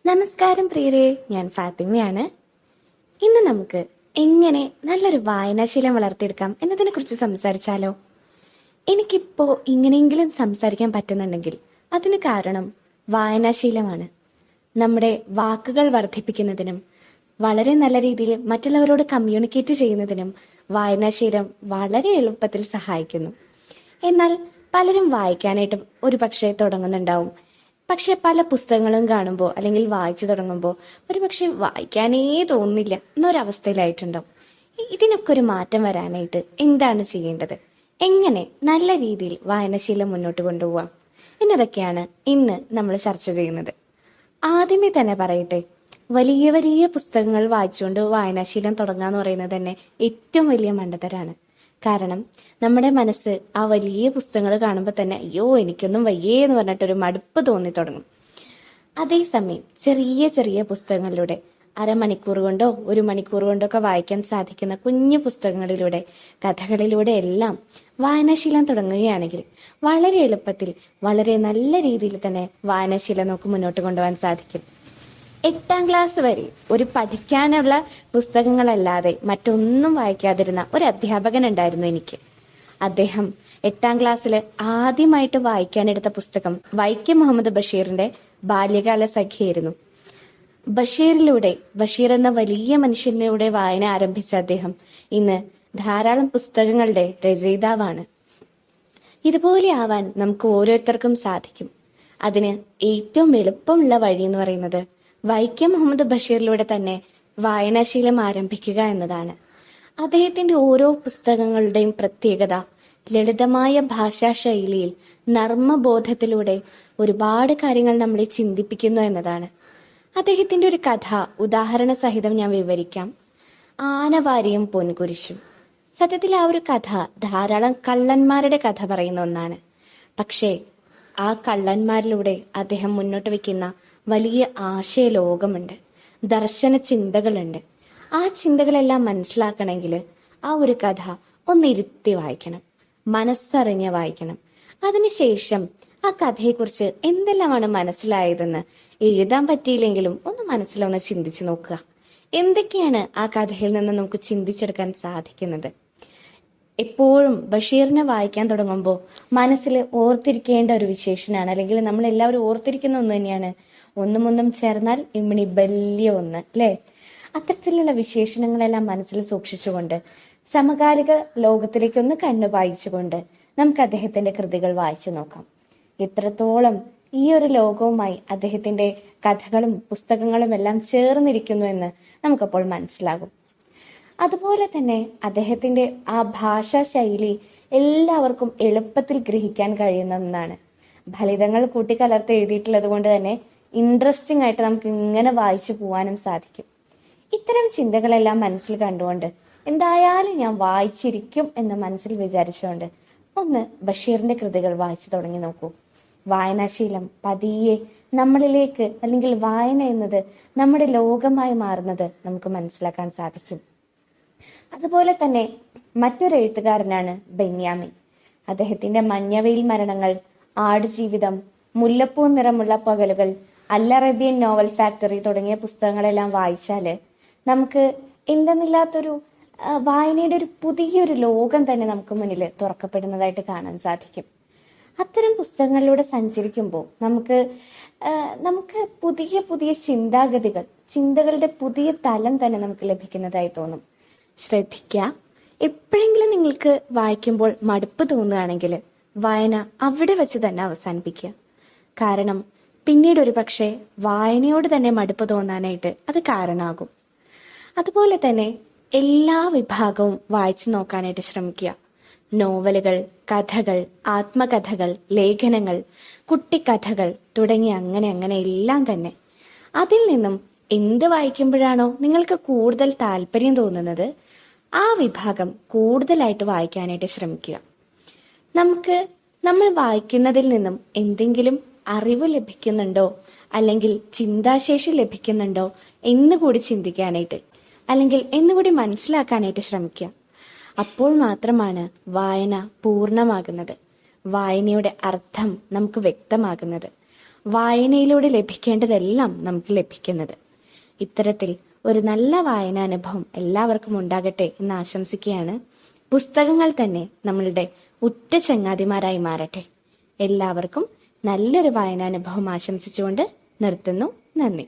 നമസ്കാരം പ്രിയരെ, ഞാൻ ഫാത്തിമയാണ്. ഇന്ന് നമുക്ക് എങ്ങനെ നല്ലൊരു വായനാശീലം വളർത്തിയെടുക്കാം എന്നതിനെ കുറിച്ച് സംസാരിച്ചാലോ? എനിക്കിപ്പോ ഇങ്ങനെയെങ്കിലും സംസാരിക്കാൻ പറ്റുന്നുണ്ടെങ്കിൽ അതിന് കാരണം വായനാശീലമാണ്. നമ്മുടെ വാക്കുകൾ വർദ്ധിപ്പിക്കുന്നതിനും വളരെ നല്ല രീതിയിൽ മറ്റുള്ളവരോട് കമ്മ്യൂണിക്കേറ്റ് ചെയ്യുന്നതിനും വായനാശീലം വളരെ എളുപ്പത്തിൽ സഹായിക്കുന്നു. എന്നാൽ പലരും വായിക്കാനായിട്ട് ഒരു പക്ഷേ തുടങ്ങുന്നുണ്ടാവും. പക്ഷെ പല പുസ്തകങ്ങളും കാണുമ്പോൾ അല്ലെങ്കിൽ വായിച്ചു തുടങ്ങുമ്പോൾ ഒരുപക്ഷെ വായിക്കാനേ തോന്നുന്നില്ല എന്നൊരവസ്ഥയിലായിട്ടുണ്ടാവും. ഇതിനൊക്കെ ഒരു മാറ്റം വരാനായിട്ട് എന്താണ് ചെയ്യേണ്ടത്? എങ്ങനെ നല്ല രീതിയിൽ വായനാശീലം മുന്നോട്ട് കൊണ്ടുപോവാം എന്നതൊക്കെയാണ് ഇന്ന് നമ്മൾ ചർച്ച ചെയ്യുന്നത്. ആദ്യമേ തന്നെ പറയട്ടെ, വലിയ വലിയ പുസ്തകങ്ങൾ വായിച്ചുകൊണ്ട് വായനാശീലം തുടങ്ങുക എന്ന് പറയുന്നത് തന്നെ ഏറ്റവും വലിയ മണ്ടത്തരാണ്. കാരണം നമ്മുടെ മനസ്സ് ആ വലിയ പുസ്തകങ്ങൾ കാണുമ്പോൾ തന്നെ അയ്യോ എനിക്കൊന്നും വയ്യേ എന്ന് പറഞ്ഞിട്ടൊരു മടുപ്പ് തോന്നി തുടങ്ങും. അതേസമയം ചെറിയ ചെറിയ പുസ്തകങ്ങളിലൂടെ അരമണിക്കൂർ കൊണ്ടോ ഒരു മണിക്കൂർ കൊണ്ടോ ഒക്കെ വായിക്കാൻ സാധിക്കുന്ന കുഞ്ഞു പുസ്തകങ്ങളിലൂടെ, കഥകളിലൂടെ എല്ലാം വായനാശീലം തുടങ്ങുകയാണെങ്കിൽ വളരെ എളുപ്പത്തിൽ വളരെ നല്ല രീതിയിൽ തന്നെ വായനാശീലം നമുക്ക് മുന്നോട്ട് കൊണ്ടുപോകാൻ സാധിക്കും. 8ാം ക്ലാസ് വരെ ഒരു പഠിക്കാനുള്ള പുസ്തകങ്ങളല്ലാതെ മറ്റൊന്നും വായിക്കാതിരുന്ന ഒരു അധ്യാപകൻ ഉണ്ടായിരുന്നു എനിക്ക്. അദ്ദേഹം 8ാം ക്ലാസ്സിൽ ആദ്യമായിട്ട് വായിക്കാനെടുത്ത പുസ്തകം വൈക്കം മുഹമ്മദ് ബഷീറിന്റെ ബാല്യകാല സഖിയായിരുന്നു. ബഷീർ എന്ന വലിയ മനുഷ്യനിലൂടെ വായന ആരംഭിച്ച അദ്ദേഹം ഇന്ന് ധാരാളം പുസ്തകങ്ങളുടെ രചയിതാവാണ്. ഇതുപോലെ ആവാൻ നമുക്ക് ഓരോരുത്തർക്കും സാധിക്കും. അതിന് ഏറ്റവും എളുപ്പമുള്ള വഴി എന്ന് പറയുന്നത് വൈക്കം മുഹമ്മദ് ബഷീറിലൂടെ തന്നെ വായനാശീലം ആരംഭിക്കുക എന്നതാണ്. അദ്ദേഹത്തിന്റെ ഓരോ പുസ്തകങ്ങളുടെയും പ്രത്യേകത ലളിതമായ ഭാഷാ ശൈലിയിൽ നർമ്മബോധത്തിലൂടെ ഒരുപാട് കാര്യങ്ങൾ നമ്മളെ ചിന്തിപ്പിക്കുന്നു എന്നതാണ്. അദ്ദേഹത്തിന്റെ ഒരു കഥ ഉദാഹരണ സഹിതം ഞാൻ വിവരിക്കാം. ആനവാരിയും പൊൻകുരിശും. സത്യത്തിൽ ആ ഒരു കഥ ധാരാളം കള്ളന്മാരുടെ കഥ പറയുന്ന ഒന്നാണ്. പക്ഷേ ആ കള്ളന്മാരിലൂടെ അദ്ദേഹം മുന്നോട്ട് വെക്കുന്ന വലിയ ആശയ ലോകമുണ്ട്, ദർശന ചിന്തകളുണ്ട്. ആ ചിന്തകളെല്ലാം മനസ്സിലാക്കണമെങ്കിൽ ആ ഒരു കഥ ഒന്നിരുത്തി വായിക്കണം, മനസ്സറിഞ്ഞ് വായിക്കണം. അതിനുശേഷം ആ കഥയെക്കുറിച്ച് എന്തെല്ലാമാണ് മനസ്സിലായതെന്ന് എഴുതാൻ പറ്റിയില്ലെങ്കിലും ഒന്ന് മനസ്സിലൊന്ന് ചിന്തിച്ചു നോക്കുക. എന്തൊക്കെയാണ് ആ കഥയിൽ നിന്ന് നമുക്ക് ചിന്തിച്ചെടുക്കാൻ സാധിക്കുന്നത്? എപ്പോഴും ബഷീറിനെ വായിക്കാൻ തുടങ്ങുമ്പോൾ മനസ്സിൽ ഓർത്തിരിക്കേണ്ട ഒരു വിശേഷനാണ്, അല്ലെങ്കിൽ നമ്മൾ എല്ലാവരും ഓർത്തിരിക്കുന്ന ഒന്ന് തന്നെയാണ്, ഒന്നും ചേർന്നാൽ ഇമ്മിണി വലിയ ഒന്ന്, അല്ലേ? അത്തരത്തിലുള്ള വിശേഷണങ്ങളെല്ലാം മനസ്സിൽ സൂക്ഷിച്ചുകൊണ്ട് സമകാലിക ലോകത്തിലേക്കൊന്ന് കണ്ണു വായിച്ചുകൊണ്ട് നമുക്ക് അദ്ദേഹത്തിന്റെ കൃതികൾ വായിച്ചു നോക്കാം. എത്രത്തോളം ഈ ഒരു ലോകവുമായി അദ്ദേഹത്തിന്റെ കഥകളും പുസ്തകങ്ങളും എല്ലാം ചേർന്നിരിക്കുന്നു എന്ന് നമുക്കപ്പോൾ മനസ്സിലാകും. അതുപോലെ തന്നെ അദ്ദേഹത്തിന്റെ ആ ഭാഷാ ശൈലി എല്ലാവർക്കും എളുപ്പത്തിൽ ഗ്രഹിക്കാൻ കഴിയുന്ന ഒന്നാണ്. ഫലിതങ്ങൾ കൂട്ടിക്കലർത്തി എഴുതിയിട്ടുള്ളത് കൊണ്ട് തന്നെ ഇൻട്രസ്റ്റിംഗ് ആയിട്ട് നമുക്ക് ഇങ്ങനെ വായിച്ചു പോവാനും സാധിക്കും. ഇത്തരം ചിന്തകളെല്ലാം മനസ്സിൽ കണ്ടുകൊണ്ട് എന്തായാലും ഞാൻ വായിച്ചിരിക്കും എന്ന് മനസ്സിൽ വിചാരിച്ചുകൊണ്ട് ഒന്ന് ബഷീറിന്റെ കൃതികൾ വായിച്ചു തുടങ്ങി നോക്കൂ. വായനാശീലം പതിയെ നമ്മളിലേക്ക്, അല്ലെങ്കിൽ വായന എന്നത് നമ്മുടെ ലോകമായി മാറുന്നത് നമുക്ക് മനസ്സിലാക്കാൻ സാധിക്കും. അതുപോലെ തന്നെ മറ്റൊരു എഴുത്തുകാരനാണ് ബെന്യാമിൻ. അദ്ദേഹത്തിന്റെ മഞ്ഞവെയിൽ മരണങ്ങൾ, ആടുജീവിതം, മുല്ലപ്പൂ നിറമുള്ള പകലുകൾ, അൽ അറേബ്യൻ നോവൽ ഫാക്ടറി തുടങ്ങിയ പുസ്തകങ്ങളെല്ലാം വായിച്ചാല് നമുക്ക് എന്തെന്നില്ലാത്തൊരു വായനയുടെ ഒരു പുതിയൊരു ലോകം തന്നെ നമുക്ക് മുന്നിൽ തുറക്കപ്പെടുന്നതായിട്ട് കാണാൻ സാധിക്കും. അത്തരം പുസ്തകങ്ങളിലൂടെ സഞ്ചരിക്കുമ്പോൾ നമുക്ക് പുതിയ പുതിയ ചിന്തകളുടെ പുതിയ തലം തന്നെ നമുക്ക് ലഭിക്കുന്നതായി തോന്നും. ശ്രദ്ധിക്കുക, എപ്പോഴെങ്കിലും നിങ്ങൾക്ക് വായിക്കുമ്പോൾ മടുപ്പ് തോന്നുകയാണെങ്കിൽ വായന അവിടെ വെച്ച് തന്നെ അവസാനിപ്പിക്കുക. കാരണം പിന്നീട് ഒരു പക്ഷേ വായനയോട് തന്നെ മടുപ്പ് തോന്നാനായിട്ട് അത് കാരണമാകും. അതുപോലെ തന്നെ എല്ലാ വിഭാഗവും വായിച്ചു നോക്കാനായിട്ട് ശ്രമിക്കുക. നോവലുകൾ, കഥകൾ, ആത്മകഥകൾ, ലേഖനങ്ങൾ, കുട്ടിക്കഥകൾ തുടങ്ങി അങ്ങനെ എല്ലാം തന്നെ. അതിൽ നിന്നും എന്ത് വായിക്കുമ്പോഴാണോ നിങ്ങൾക്ക് കൂടുതൽ താല്പര്യം തോന്നുന്നത് ആ വിഭാഗം കൂടുതലായിട്ട് വായിക്കാനായിട്ട് ശ്രമിക്കുക. നമ്മൾ വായിക്കുന്നതിൽ നിന്നും എന്തെങ്കിലും അറിവ് ലഭിക്കുന്നുണ്ടോ, അല്ലെങ്കിൽ ചിന്താശേഷി ലഭിക്കുന്നുണ്ടോ എന്നുകൂടി ചിന്തിക്കാനായിട്ട്, അല്ലെങ്കിൽ എന്നുകൂടി മനസ്സിലാക്കാനായിട്ട് ശ്രമിക്കുക. അപ്പോൾ മാത്രമാണ് വായന പൂർണ്ണമാകുന്നത്, വായനയുടെ അർത്ഥം നമുക്ക് വ്യക്തമാകുന്നത്. വായനയിലൂടെ ലഭിക്കേണ്ടതെല്ലാം നമുക്ക് ലഭിക്കുന്നത്. ഇത്തരത്തിൽ ഒരു നല്ല വായനാനുഭവം എല്ലാവർക്കും ഉണ്ടാകട്ടെ എന്ന് ആശംസിക്കുകയാണ്. പുസ്തകങ്ങൾ തന്നെ നമ്മളുടെ ഉറ്റ ചങ്ങാതിമാരായി മാറട്ടെ. എല്ലാവർക്കും നല്ലൊരു വായനാനുഭവം ആശംസിച്ചുകൊണ്ട് നിർത്തുന്നു. നന്ദി.